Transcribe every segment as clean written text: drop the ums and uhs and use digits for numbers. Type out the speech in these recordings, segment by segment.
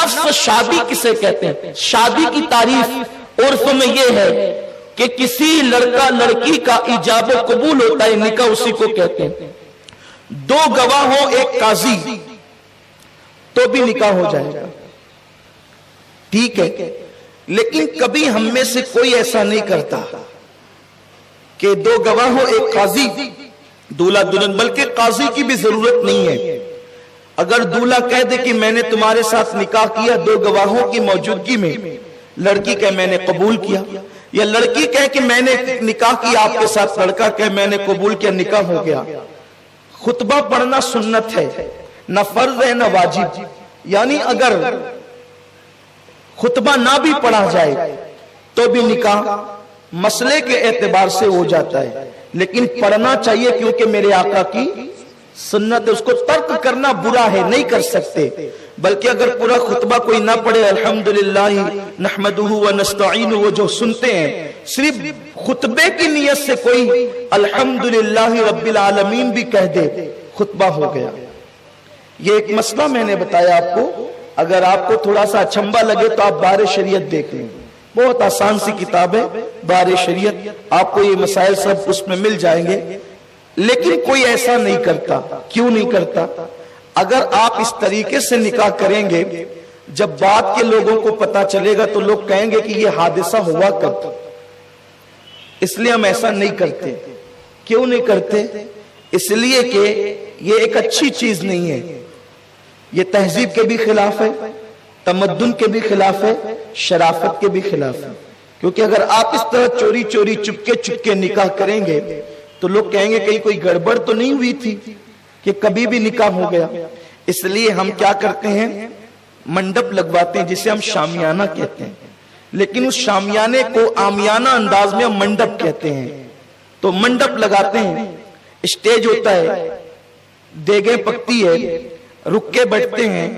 नफ्स शादी किसे कहते हैं? शादी की तारीफ उर्फ में यह है कि किसी लड़का लड़की का इजाब कबूल होता है, निकाह उसी को कहते हैं। दो गवाह हो, एक काजी, तो भी निकाह हो जाएगा, ठीक है। लेकिन कभी हम में से कोई ऐसा नहीं करता कि दो गवाह हो, एक काजी, दूल्हा दुल्हन, बल्कि काजी की भी जरूरत नहीं है। अगर दूल्हा कह दे कि मैंने तुम्हारे साथ निकाह किया दो गवाहों की मौजूदगी में, लड़की कहे मैंने कबूल किया, या लड़की कहे कि मैंने निकाह किया आपके साथ, लड़का कहे मैंने कबूल किया, निकाह हो गया। खुतबा पढ़ना सुन्नत है, न फर्ज है न वाजिब। यानी अगर खुतबा ना भी पढ़ा जाए तो भी निकाह मसले के एतबार से हो जाता है, लेकिन पढ़ना चाहिए क्योंकि मेरे आका की सुन्नत है। उसको तर्क करना बुरा है, नहीं कर सकते। बल्कि अगर पूरा खुतबा कोई ना पढ़े, अल्हम्दुलिल्लाह नहमदुहु व नस्तईनु, वो जो सुनते हैं, सिर्फ खुतबे की नियत से कोई अल्हम्दुलिल्लाह रब्बिल आलमीन भी कह दे, खुतबा हो गया। ये एक मसला मैंने बताया आपको। अगर आपको थोड़ा सा अचंबा लगे तो आप बारे शरीयत देख लें, बहुत आसान सी किताब है बारे शरीयत, आपको ये मसाइल सब उसमें मिल जाएंगे। लेकिन कोई ऐसा नहीं करता। क्यों नहीं करता? अगर आप इस तरीके से निकाह करेंगे, जब बाद के लोगों को पता चलेगा तो लोग कहेंगे कि ये हादसा हुआ कब। इसलिए हम ऐसा नहीं करते। क्यों नहीं करते? इसलिए कि ये एक अच्छी चीज नहीं है, ये तहजीब के भी खिलाफ है, तमद्दुन के भी खिलाफ है, शराफत के भी खिलाफ है। क्योंकि अगर आप इस तरह चोरी चोरी चुपके चुपके निकाह करेंगे तो लोग कहेंगे कहीं कोई गड़बड़ तो नहीं हुई थी कि कभी भी निकाह हो गया। इसलिए हम क्या करते हैं, मंडप लगवाते हैं जिसे हम शामियाना कहते हैं। लेकिन उस शामियाने को आमियाना अंदाज में हम मंडप कहते हैं। तो मंडप लगाते हैं, स्टेज होता है, देगे पकती है, रुक्के बैठते हैं,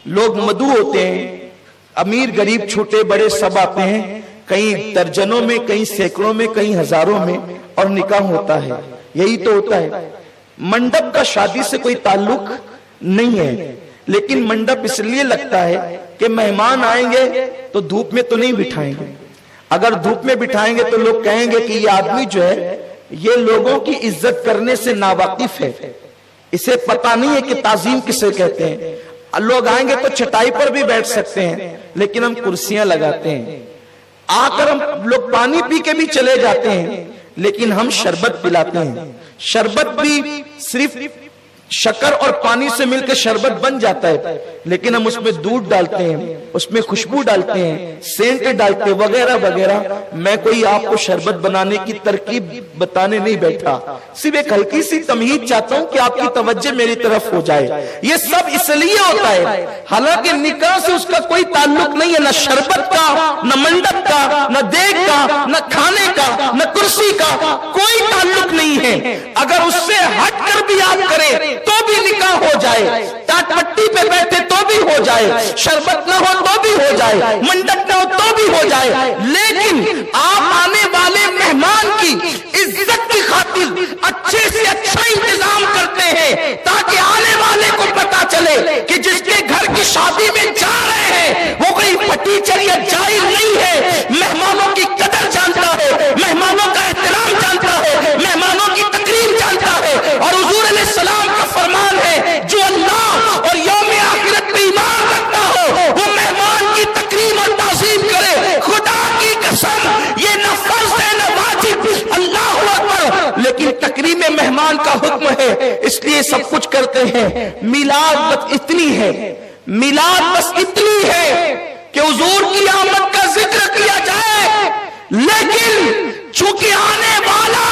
लोग मधु होते हैं, अमीर गरीब छोटे बड़े सब आते हैं, कहीं दर्जनों में, कहीं सैकड़ों में, कहीं हजारों में, और निकाह होता है। यही तो होता है। मंडप का शादी से कोई ताल्लुक नहीं है, लेकिन मंडप इसलिए लगता है कि मेहमान आएंगे तो धूप में तो नहीं बिठाएंगे। अगर धूप में बिठाएंगे तो लोग कहेंगे कि ये आदमी जो है ये लोगों की इज्जत करने से नावाकिफ है, इसे पता नहीं है कि ताजीम किसे कहते हैं। लोग आएंगे तो चटाई पर भी बैठ सकते हैं, लेकिन हम कुर्सियां लगाते हैं। आकर हम लोग पानी पी के भी चले जाते हैं, लेकिन हम शरबत पिलाते हैं। शरबत भी सिर्फ शक्कर और पानी से मिलकर शरबत बन जाता है, लेकिन हम उसमें दूध डालते हैं, उसमें खुशबू डालते हैं, सेंट डालते हैं, वगैरह वगैरह। मैं कोई आपको शरबत बनाने की तरकीब बताने नहीं बैठा, सिर्फ एक हल्की सी तमहीद चाहता हूं कि आपकी तवज्जो मेरी तरफ हो जाए। ये सब इसलिए होता है, हालांकि निकाह से उसका कोई ताल्लुक नहीं है, न शरबत का, न मंडप का, न देग का, न खाने का, न कुर्सी का, कोई ताल्लुक नहीं है। अगर उससे हटकर भी आप करें तो भी निकाह हो जाए, टाटपट्टी पे बैठे तो भी हो जाए, शरबत ना हो तो भी हो जाए, मंडप ना हो तो भी हो जाए। लेकिन आप आने वाले मेहमान की इज्जत की खातिर अच्छे से अच्छा इंतजाम करते हैं, ताकि आने वाले को पता चले कि जिसके घर की शादी में जा रहे हैं वो कोई फटीचर या जाहिल नहीं है, मेहमानों की कदर जानता है, मेहमानों का एहतराम जानता है, मेहमानों की तकरीम जानता है। और हुजूर अलैहिस्सलाम का फरमान है, जो अल्लाह और यौम आखिरत पे ईमान रखता हो वो मेहमान की तकरीम और ताज़ीम करे। खुदा की कसम, ये न फर्ज है न वाजिब, अल्लाह अकबर, लेकिन तकरीम मेहमान का हुक्म है, इसलिए सब कुछ करते हैं। मिलाद बस इतनी है, मिलाद बस इतनी है कि हुजूर की आमद का जिक्र किया जाए, लेकिन चूंकि आने वाला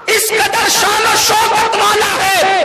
इस कदर शान और शौकत वाला है